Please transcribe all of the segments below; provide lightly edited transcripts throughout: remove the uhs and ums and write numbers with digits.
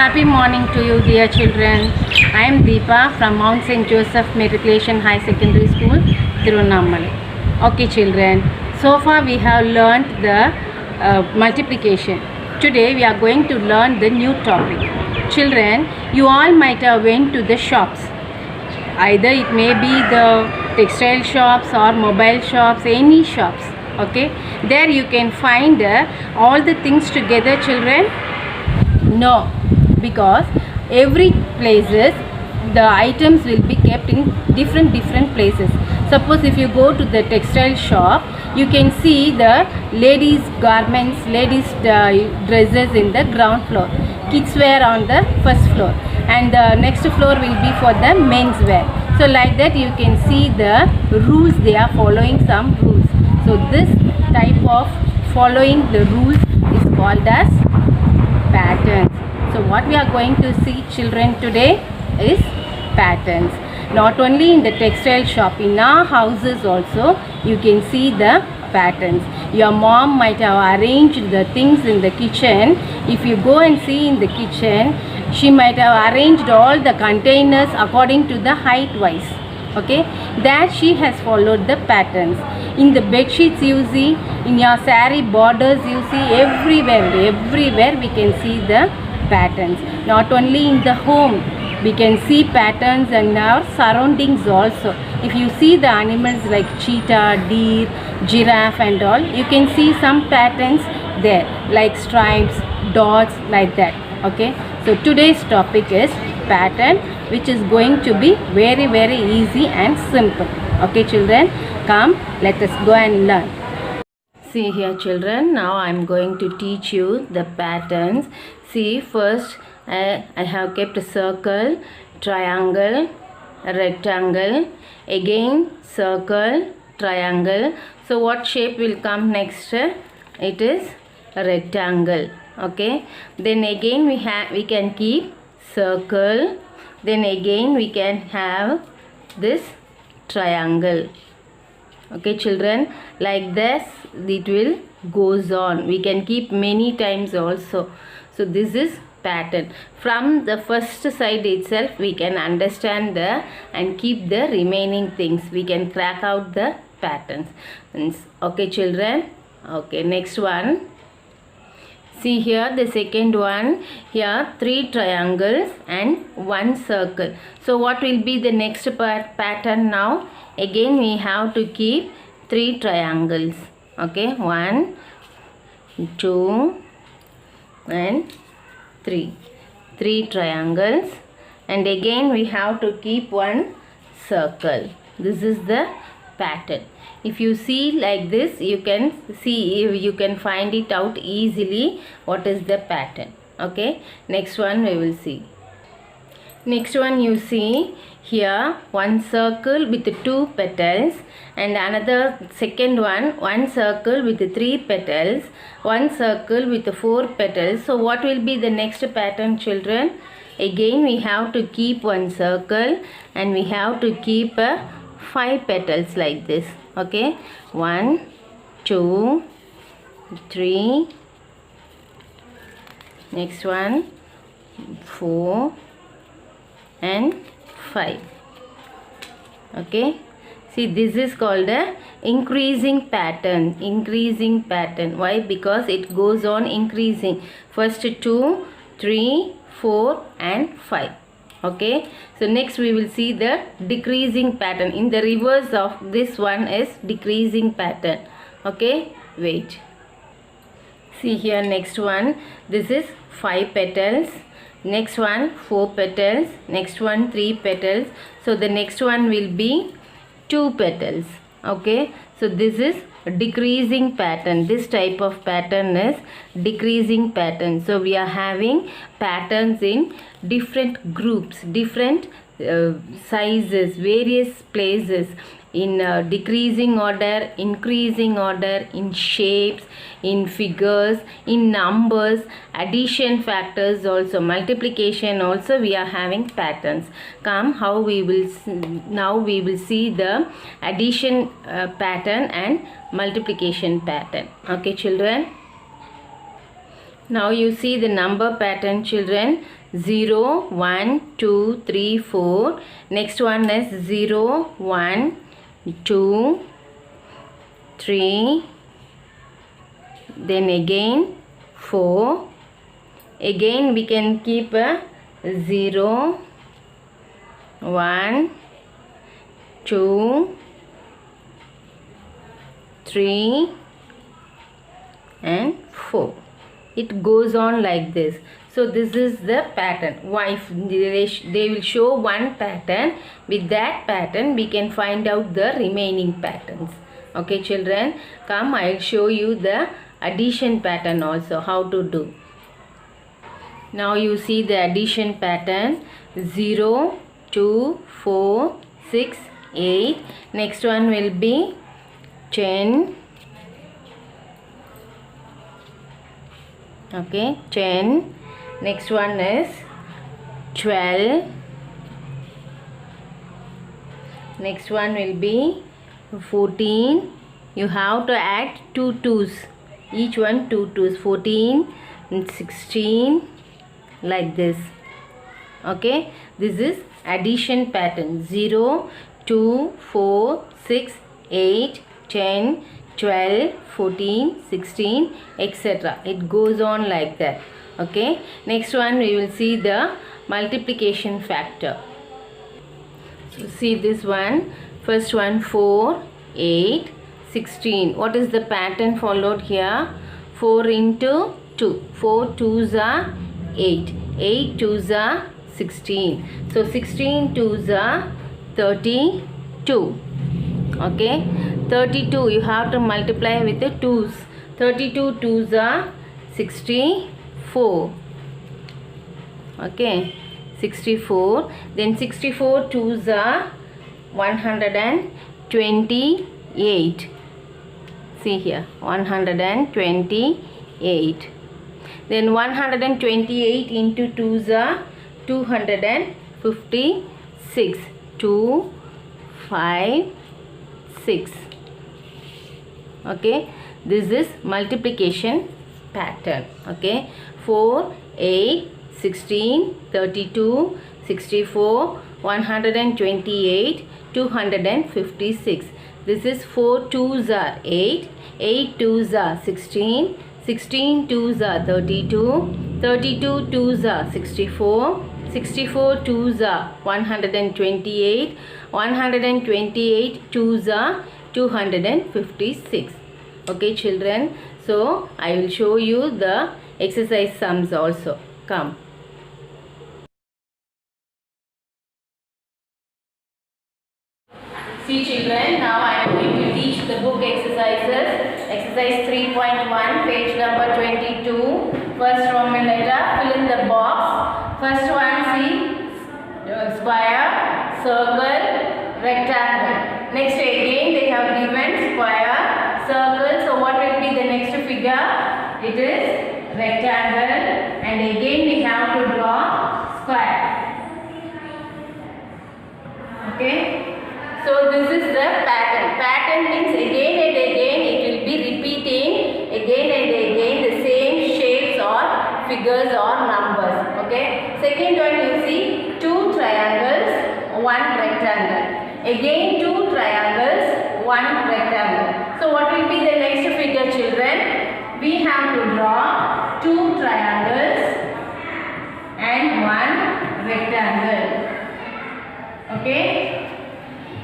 Happy morning to you, dear children. I am Deepa from Mount St. Joseph Matriculation High Secondary School, Tirunnamalai. Okay, children. So far we have learnt the multiplication. Today we are going to learn the new topic. Children, you all might have went to the shops. Either it may be the textile shops or mobile shops, any shops. Okay, there you can find all the things together, children. No, because every places the items will be kept in different places. Suppose if you go to the textile shop, you can see the ladies garments, ladies dresses in the ground floor, kids wear on the first floor, and the next floor will be for the men's wear. So like that you can see the rules, they are following some rules. So this type of following the rules is called as patterns. So what we are going to see, children, today is patterns. Not only in the textile shop, in our houses also you can see the patterns. Your mom might have arranged the things in the kitchen. If you go and see in the kitchen, she might have arranged all the containers according to the height wise. Okay, that she has followed the patterns. In the bed sheets you see, in your saree borders you see, everywhere we can see the patterns. Not only in the home, we can see patterns in our surroundings also. If you see the animals like cheetah, deer, giraffe and all, you can see some patterns there, like stripes, dots, like that. Okay, so today's topic is pattern, which is going to be very easy and simple. Okay, children, come, let us go and learn. See here, children, now I am going to teach you the patterns. See, first I have kept a circle, triangle, a rectangle, again circle, triangle. So what shape will come next? It is a rectangle. Okay, then again we can keep circle, then again we can have this triangle. Okay, children, like this it will goes on. We can keep many times also. So this is pattern. From the first side itself we can understand the and keep the remaining things. We can crack out the patterns. Okay, children. Okay, next one. See here the second one. Here 3 triangles and 1 circle. So what will be the next pattern now? Again we have to keep 3 triangles. Okay, 1, 2 and 3. 3 triangles, and again we have to keep 1 circle. This is the pattern. If you see like this, you can see, you can find it out easily what is the pattern. Okay, next one we will see. Next one you see here 1 circle with 2 petals, and another second one circle with 3 petals, 1 circle with 4 petals. So what will be the next pattern, children? Again we have to keep 1 circle and we have to keep 5 petals like this. Okay, 1, 2, 3, next one 4 and 5. Okay, see, this is called a increasing pattern. Why? Because it goes on increasing. First 2, 3, 4 and 5. Okay, so next we will see the decreasing pattern. In the reverse of this one is decreasing pattern. Okay, wait. See here, next one, this is 5 petals, next one 4 petals, next one 3 petals. So the next one will be 2 petals. Okay, so this is decreasing pattern. This type of pattern is decreasing pattern. So we are having patterns in different groups, different sizes, various places, in decreasing order, increasing order, in shapes, in figures, in numbers, addition factors also, multiplication also we are having patterns. Come, how we will now we will see the addition pattern and multiplication pattern. Okay, children. Now you see the number pattern, children. 0, 1, 2, 3, 4. Next one is 0, 1, 2, 3. Then again 4. Again we can keep a 0, 1, 2, 3 and 4. It goes on like this. So this is the pattern. Why they will show one pattern. With that pattern we can find out the remaining patterns. Okay children, come, I will show you the addition pattern also, how to do. Now you see the addition pattern. 0, 2, 4, 6, 8. Next one will be 10. Okay, 10. Next one is 12. Next one will be 14. You have to add 2 twos. Each one 2 twos. 14 and 16, like this. Okay, this is addition pattern. 0, 2, 4, 6, 8, 10, 12, 14, 16, etc. It goes on like that. Okay, next one we will see the multiplication factor. So see this one. First one 4, 8, 16. What is the pattern followed here? 4 into 2. 4 2s are 8. 8 2s are 16. So 16 2s are 32. Okay, 32 you have to multiply with the 2s. 32 2s are 64. Okay, 64. Then 64 2s are 128. See here, 128. Then 128 into 2s are 256. 2, 5, 6. Okay, this is multiplication pattern. Okay, 4, 8, 16, 32, 64, 128, 256. This is 4 2s are 8, 8 2s are 16, 16 2s are 32, 32 2s are 64, 64 2s are 128, 128 2s are 256. Okay children, so I will show you the exercise sums also. Come. See children, now I am going to teach the book exercises. Exercise 3.1, page number 22. First Roman letter, fill in the box. First one, see, square, circle, rectangle. Next again they have given square, circle. So what will be the next figure? It is rectangle, and again we have to draw square. Okay. So this is the pattern. Pattern means again and again it will be repeating again and again the same shapes or figures or numbers. Okay. Second one you see 2 triangles, 1 rectangle. Again 2 triangles, 1 rectangle. So what will be the next figure children? We have to draw 2 triangles and 1 rectangle. Okay.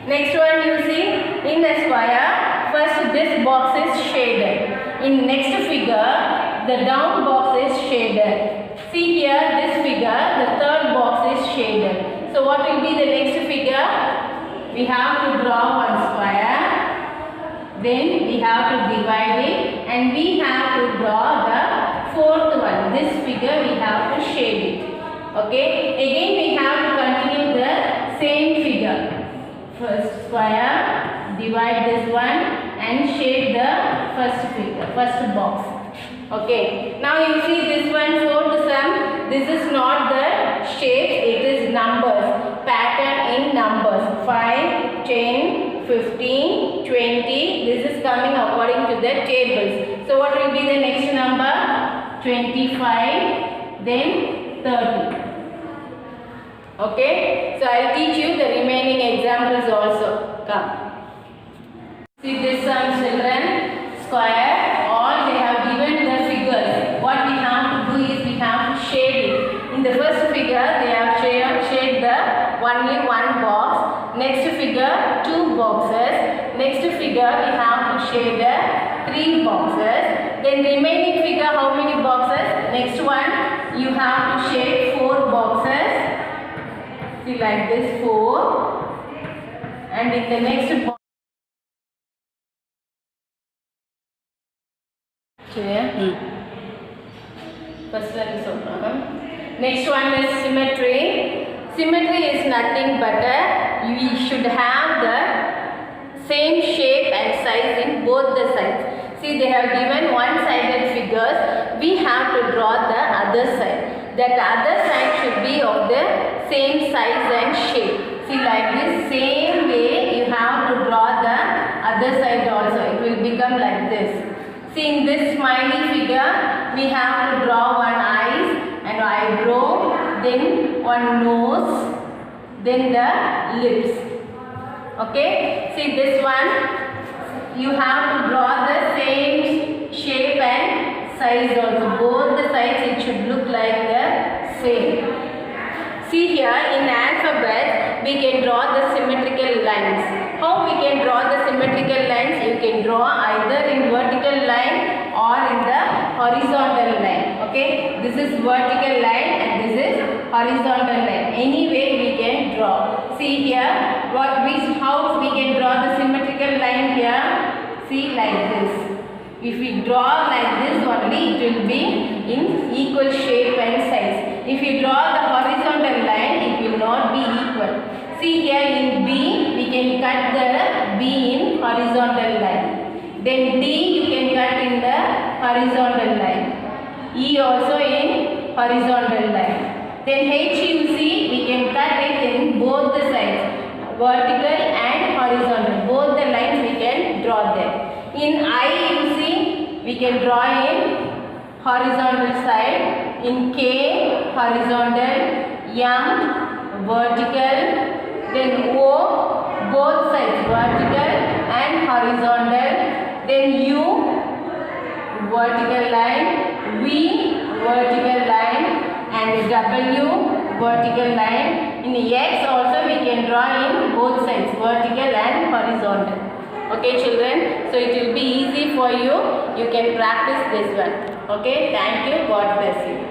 Next one you see, in the square, first this box is shaded. In next figure, the down box is shaded. See here, this figure, the third box is shaded. So what will be the next figure? We have to draw one square. Then we have to divide it, and we have to draw the fourth one. This figure we have to shade it. Okay. Again we have to continue the same figure. First square, divide this one and shade the first figure, first box. Okay. Now you see this one, fourth sum. This is not the shape, it is numbers. Pattern in numbers. 5, 10, 15, 20. This is coming according to the tables. So what will be the next number? 25, then 30. Okay, so I'll teach you the remaining examples also. Come. See this some children, square, all they have given the figures. What we have to do is we have to shade it. In the first figure, they have shade the only one box. Next figure, 2 boxes. Next figure, we have to shade the 3 boxes. Then remaining figure, how many boxes? Next one, you have to shade 4 boxes. See like this, 4. And in the next box, next one is symmetry. Symmetry is nothing but we should have the same shape and size in both the sides. See, they have given one-sided figures. We have to draw the other side. That other side should be of the same size and shape. See, like this, same way you have to draw the other side also. It will become like this. See, in this smiley figure, we have to draw one eyes and eyebrow, then one nose, then the lips. Okay, see this one, you have to draw the same shape and size also. Both the sides it should look like the same. See here, in alphabet, we can draw the symmetrical lines. How we can draw the symmetrical lines? You can draw either in vertical line or in the horizontal line. Okay, this is vertical line and this is horizontal line. Any way we can draw. See here, how we can draw the symmetrical line here? See like this. If we draw like this only, it will be in equal shape and size. If you draw the horizontal line, it will not be equal. See here in B, we can cut the B in horizontal line. Then D, you can cut in the horizontal line. E also in horizontal line. Then H you see, we can cut it in both the sides, vertical and horizontal. Both the lines we can draw them. In I you see, we can draw in horizontal side. In K, horizontal. M, vertical. Then O, both sides, vertical and horizontal. Then U, vertical line. V, vertical line. And W, vertical line. In X also we can draw in both sides, vertical and horizontal. Okay children, so it will be easy for you. You can practice this one. Okay, thank you. God bless you.